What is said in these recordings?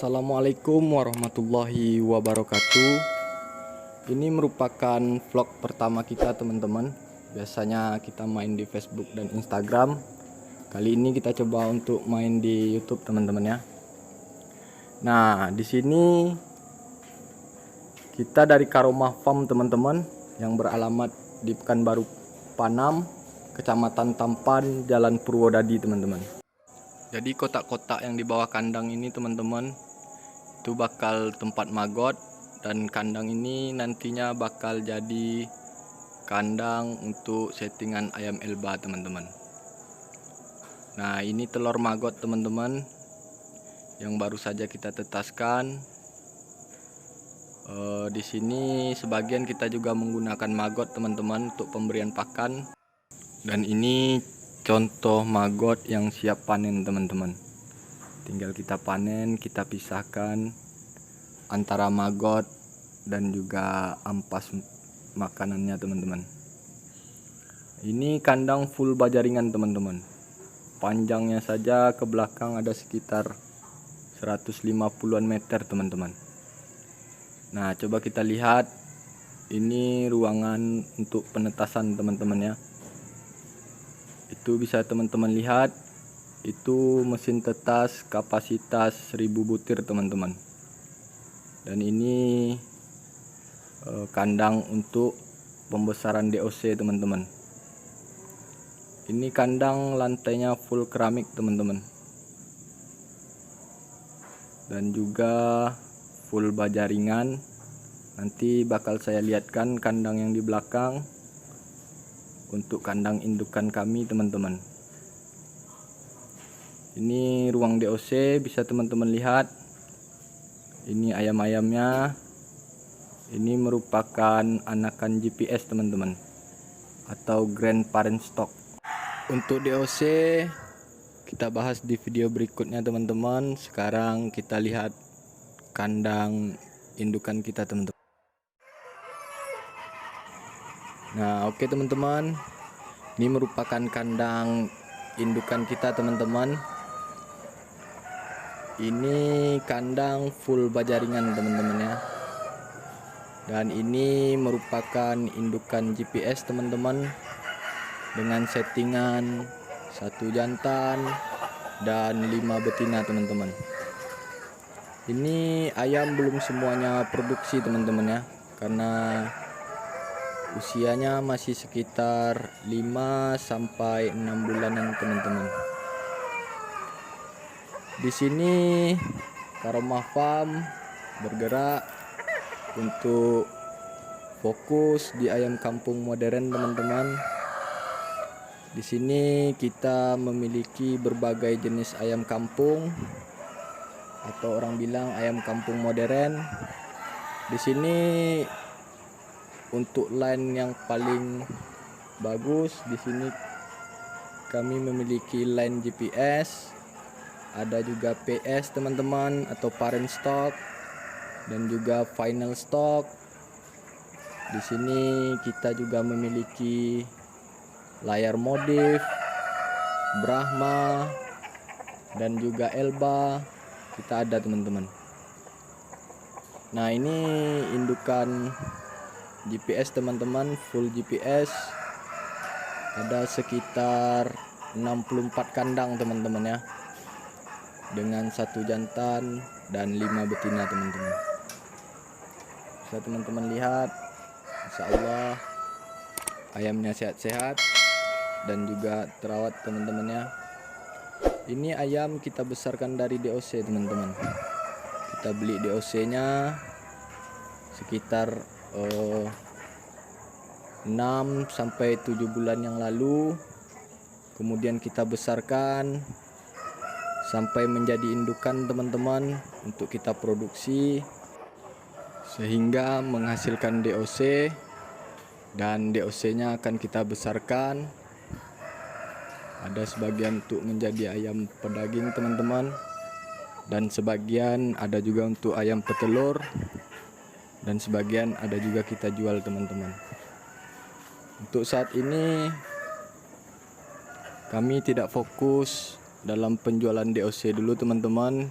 Assalamualaikum warahmatullahi wabarakatuh. Ini merupakan vlog pertama kita teman-teman. Biasanya kita main di Facebook dan Instagram. Kali ini kita coba untuk main di YouTube teman-teman ya. Nah, di sini kita dari Karomah Farm teman-teman, yang beralamat di Pekanbaru Panam, Kecamatan Tampan, Jalan Purwodadi teman-teman. Jadi kotak-kotak yang di bawah kandang ini teman-teman, itu bakal tempat magot, dan kandang ini nantinya bakal jadi kandang untuk settingan ayam Elba teman-teman. Nah, ini telur magot teman-teman yang baru saja kita tetaskan. Di sini sebagian kita juga menggunakan magot teman-teman untuk pemberian pakan, dan ini contoh magot yang siap panen teman-teman. Tinggal kita panen, kita pisahkan antara magot dan juga ampas makanannya teman-teman. Ini kandang full baja ringan teman-teman. Panjangnya saja ke belakang ada sekitar 150-an meter teman-teman. Nah, coba kita lihat, ini ruangan untuk penetasan teman-teman ya. Itu bisa teman-teman lihat, itu mesin tetas kapasitas 1000 butir teman-teman. Dan ini kandang untuk pembesaran DOC teman-teman. Ini kandang lantainya full keramik teman-teman, dan juga full baja ringan. Nanti bakal saya lihatkan kandang yang di belakang untuk kandang indukan kami teman-teman. Ini ruang DOC, bisa teman-teman lihat. Ini ayam-ayamnya. Ini merupakan anakan GPS teman-teman, atau Grand Parent Stock. Untuk DOC kita bahas di video berikutnya teman-teman. Sekarang kita lihat kandang indukan kita teman-teman. Nah, oke teman-teman, ini merupakan kandang indukan kita teman-teman. Ini kandang full baja ringan teman-teman ya. Dan ini merupakan indukan GPS teman-teman, dengan settingan 1 jantan dan 5 betina teman-teman. Ini ayam belum semuanya produksi teman-teman ya, karena usianya masih sekitar 5 sampai 6 bulanan teman-teman. Di sini Karomah Farm bergerak untuk fokus di ayam kampung modern teman-teman. Di sini kita memiliki berbagai jenis ayam kampung, atau orang bilang ayam kampung modern. Di sini untuk line yang paling bagus, di sini kami memiliki line GPS, ada juga PS teman-teman, atau parent stock, dan juga final stock. Di sini kita juga memiliki layar modif, Brahma, dan juga Elba. Kita ada teman-teman. Nah, ini indukan GPS teman-teman, full GPS. Ada sekitar 64 kandang teman-teman ya, dengan 1 jantan dan 5 betina teman-teman. Bisa teman-teman lihat, insya Allah ayamnya sehat-sehat dan juga terawat teman-teman ya. Ini ayam kita besarkan dari DOC teman-teman. Kita beli DOC-nya sekitar 6 sampai 7 bulan yang lalu. Kemudian kita besarkan sampai menjadi indukan teman-teman untuk kita produksi, sehingga menghasilkan DOC, dan DOC-nya akan kita besarkan. Ada sebagian untuk menjadi ayam pedaging teman-teman, dan sebagian ada juga untuk ayam petelur, dan sebagian ada juga kita jual teman-teman. Untuk saat ini kami tidak fokus dalam penjualan DOC dulu teman-teman,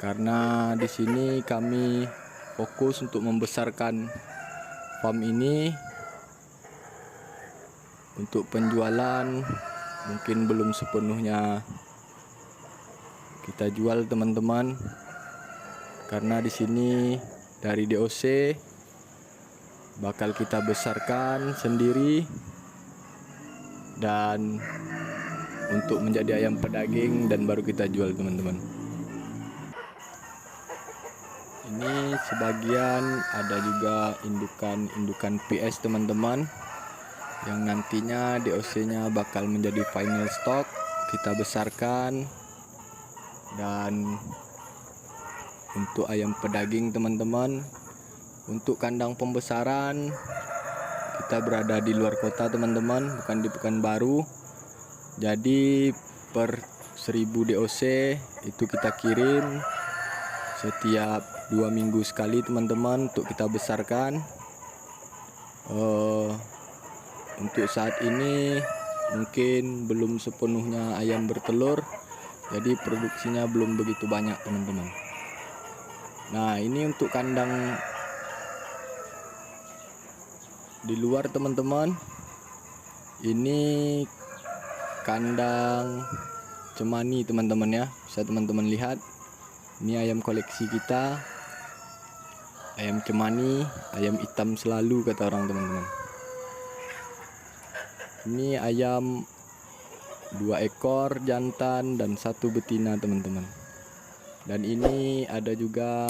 Karena di sini kami fokus untuk membesarkan farm ini untuk penjualan. Mungkin belum sepenuhnya kita jual teman-teman, karena di sini dari DOC bakal kita besarkan sendiri dan untuk menjadi ayam pedaging dan baru kita jual teman-teman. Ini sebagian ada juga indukan PS teman-teman, yang nantinya DOC-nya bakal menjadi final stock kita besarkan. Dan untuk ayam pedaging teman-teman, untuk kandang pembesaran kita berada di luar kota teman-teman, bukan di Pekanbaru. Jadi per 1000 DOC itu kita kirim setiap 2 minggu sekali teman-teman untuk kita besarkan. Untuk saat ini mungkin belum sepenuhnya ayam bertelur, jadi produksinya belum begitu banyak teman-teman. Nah, ini untuk kandang di luar teman-teman. Ini kandang cemani teman-teman ya, bisa teman-teman lihat. Ini ayam koleksi kita, ayam cemani, ayam hitam selalu kata orang teman-teman. Ini ayam 2 ekor jantan dan 1 betina teman-teman. Dan ini ada juga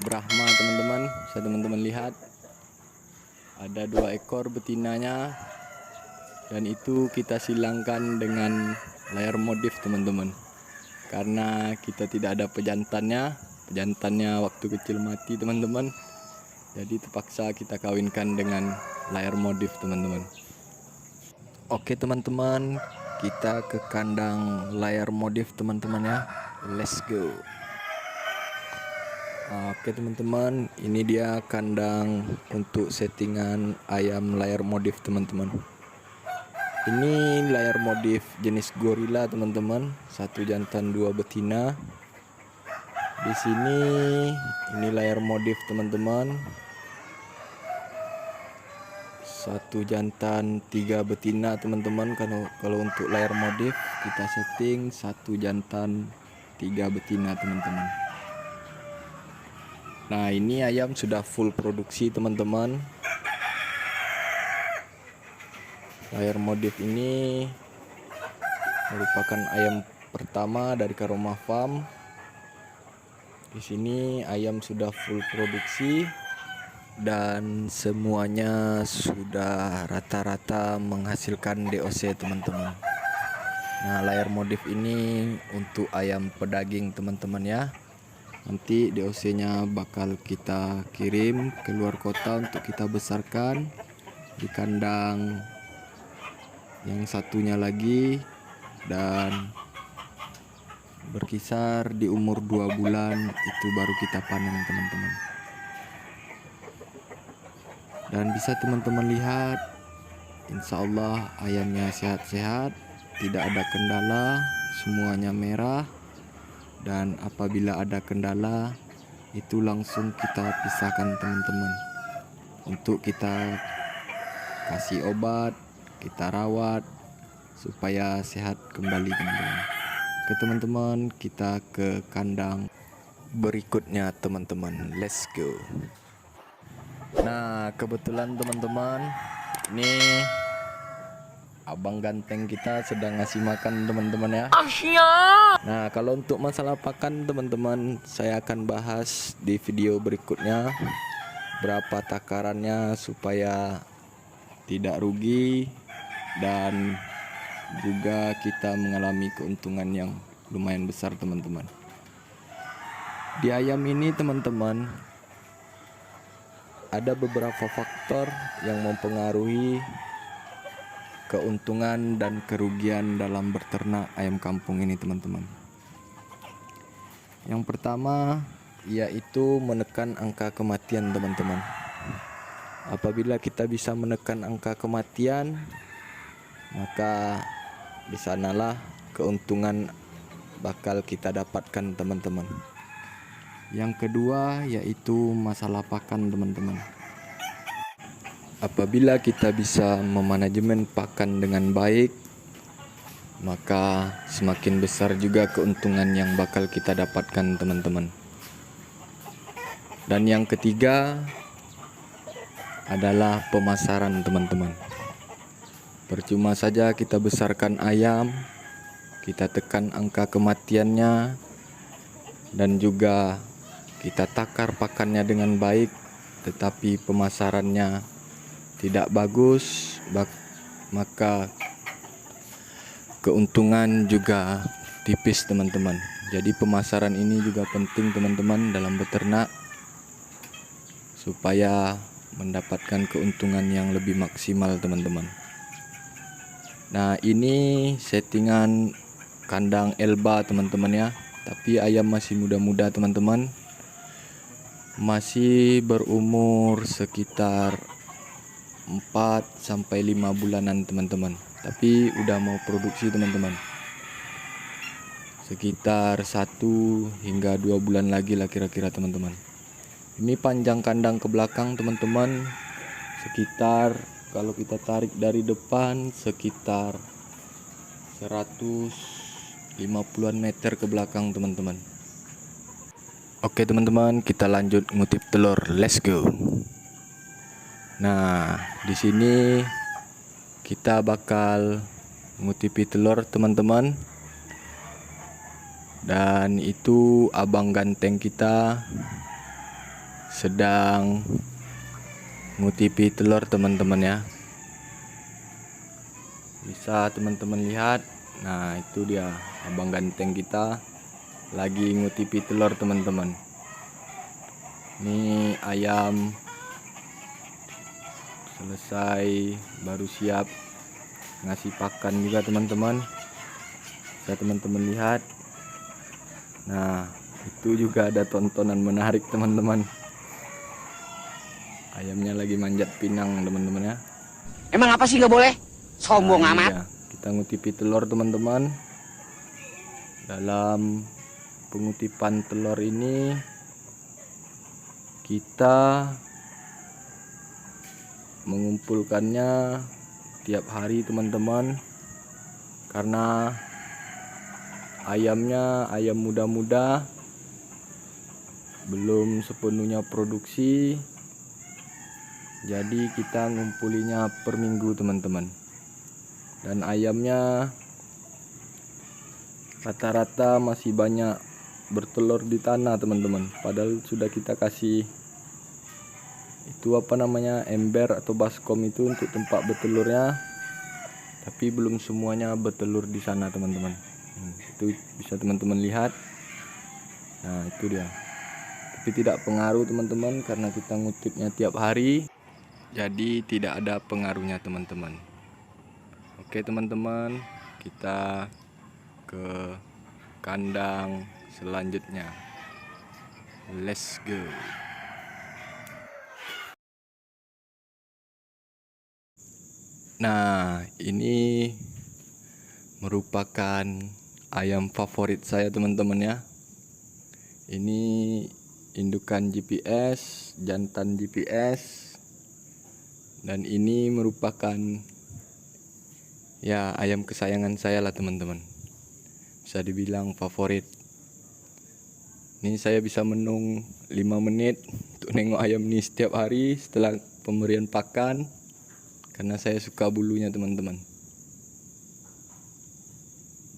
Brahma teman-teman, bisa teman-teman lihat. Ada 2 ekor betinanya, dan itu kita silangkan dengan layar modif teman-teman. Karena kita tidak ada pejantannya waktu kecil mati teman-teman. Jadi terpaksa kita kawinkan dengan layar modif teman-teman. Oke teman-teman, kita ke kandang layar modif teman-teman ya. Let's go. Oke teman-teman, ini dia kandang untuk settingan ayam layar modif teman-teman. Ini layar modif jenis gorila teman-teman, 1 jantan 2 betina. Di sini ini layar modif teman-teman, 1 jantan 3 betina teman-teman. Kalau untuk layar modif kita setting 1 jantan 3 betina teman-teman. Nah, ini ayam sudah full produksi teman-teman. Layar modif ini merupakan ayam pertama dari Karoma Farm. Di sini ayam sudah full produksi dan semuanya sudah rata-rata menghasilkan DOC teman-teman. Nah, layar modif ini untuk ayam pedaging teman-teman ya. Nanti DOC-nya bakal kita kirim ke luar kota untuk kita besarkan di kandang yang satunya lagi, dan berkisar di umur 2 bulan itu baru kita panen teman-teman. Dan bisa teman-teman lihat, insya Allah ayamnya sehat-sehat, tidak ada kendala, semuanya merah. Dan apabila ada kendala itu langsung kita pisahkan teman-teman, untuk kita kasih obat, kita rawat supaya sehat kembali teman-teman. Oke teman-teman, kita ke kandang berikutnya teman-teman. Let's go. Nah, kebetulan teman-teman, ini abang ganteng kita sedang ngasih makan teman-teman ya. Nah, kalau untuk masalah pakan teman-teman, saya akan bahas di video berikutnya berapa takarannya supaya tidak rugi dan juga kita mengalami keuntungan yang lumayan besar teman-teman. Di ayam ini teman-teman, ada beberapa faktor yang mempengaruhi keuntungan dan kerugian dalam berternak ayam kampung ini teman-teman. Yang pertama yaitu menekan angka kematian teman-teman. Apabila kita bisa menekan angka kematian, maka di sanalah keuntungan bakal kita dapatkan teman-teman. Yang kedua yaitu masalah pakan teman-teman. Apabila kita bisa memanajemen pakan dengan baik, maka semakin besar juga keuntungan yang bakal kita dapatkan teman-teman. Dan yang ketiga adalah pemasaran teman-teman. Percuma saja kita besarkan ayam, kita tekan angka kematiannya, dan juga kita takar pakannya dengan baik, tetapi pemasarannya tidak bagus, maka keuntungan juga tipis teman-teman. Jadi pemasaran ini juga penting teman-teman dalam beternak, supaya mendapatkan keuntungan yang lebih maksimal teman-teman. Nah, ini settingan kandang Elba teman-teman ya. Tapi ayam masih muda-muda teman-teman. Masih berumur sekitar 4-5 bulanan teman-teman. Tapi udah mau produksi teman-teman. Sekitar 1 hingga 2 bulan lagi lah kira-kira teman-teman. Ini panjang kandang ke belakang teman-teman. Sekitar kalau kita tarik dari depan sekitar 150-an meter ke belakang teman-teman. Oke teman-teman, kita lanjut ngutip telur. Let's go. Nah, di sini kita bakal ngutipi telur teman-teman. Dan itu abang ganteng kita sedang ngutipi telur teman-teman ya. Bisa teman-teman lihat. Nah, itu dia abang ganteng kita lagi ngutipi telur teman-teman. Ini ayam selesai, baru siap ngasih pakan juga teman-teman. Bisa teman-teman lihat. Nah, itu juga ada tontonan menarik teman-teman. Ayamnya lagi manjat pinang teman-teman ya. Emang apa sih nggak boleh? Sombong amat. Ya, kita ngutipi telur teman-teman. Dalam pengutipan telur ini kita mengumpulkannya tiap hari teman-teman, karena ayamnya ayam muda-muda, belum sepenuhnya produksi. Jadi kita ngumpulinya per minggu teman-teman. Dan ayamnya rata-rata masih banyak bertelur di tanah teman-teman. Padahal sudah kita kasih itu ember atau baskom itu untuk tempat bertelurnya. Tapi belum semuanya bertelur di sana teman-teman. Itu bisa teman-teman lihat. Nah, itu dia. Tapi tidak pengaruh teman-teman, karena kita ngutipnya tiap hari. Jadi tidak ada pengaruhnya teman-teman. Oke teman-teman, kita ke kandang selanjutnya. Let's go. Nah, ini merupakan ayam favorit saya teman-teman ya. Ini indukan GPS, jantan GPS. Dan ini merupakan ya ayam kesayangan saya lah teman-teman. Bisa dibilang favorit. Ini saya bisa menung 5 menit untuk nengok ayam ini setiap hari setelah pemberian pakan, karena saya suka bulunya teman-teman.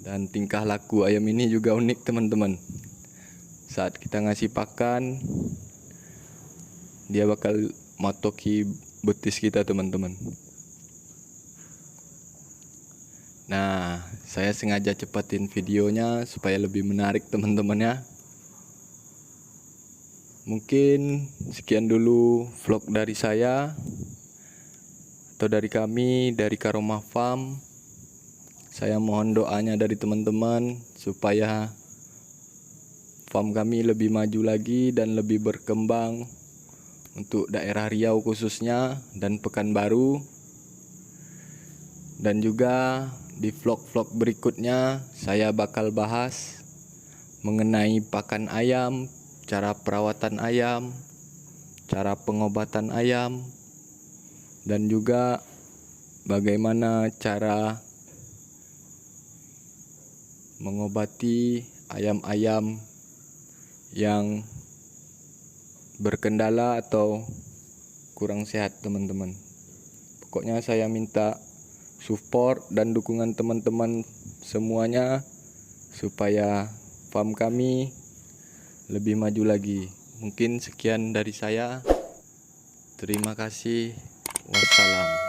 Dan tingkah laku ayam ini juga unik teman-teman. Saat kita ngasih pakan, dia bakal matoki betis kita teman-teman. Nah, saya sengaja cepatin videonya supaya lebih menarik teman-teman ya. Mungkin sekian dulu vlog dari saya atau dari kami dari Karomah Farm. Saya mohon doanya dari teman-teman supaya farm kami lebih maju lagi dan lebih berkembang untuk daerah Riau khususnya dan Pekanbaru. Dan juga di vlog-vlog berikutnya saya bakal bahas mengenai pakan ayam, cara perawatan ayam, cara pengobatan ayam, dan juga bagaimana cara mengobati ayam-ayam yang berkendala atau kurang sehat teman-teman. Pokoknya saya minta support dan dukungan teman-teman semuanya supaya farm kami lebih maju lagi. Mungkin sekian dari saya. Terima kasih. Wassalam.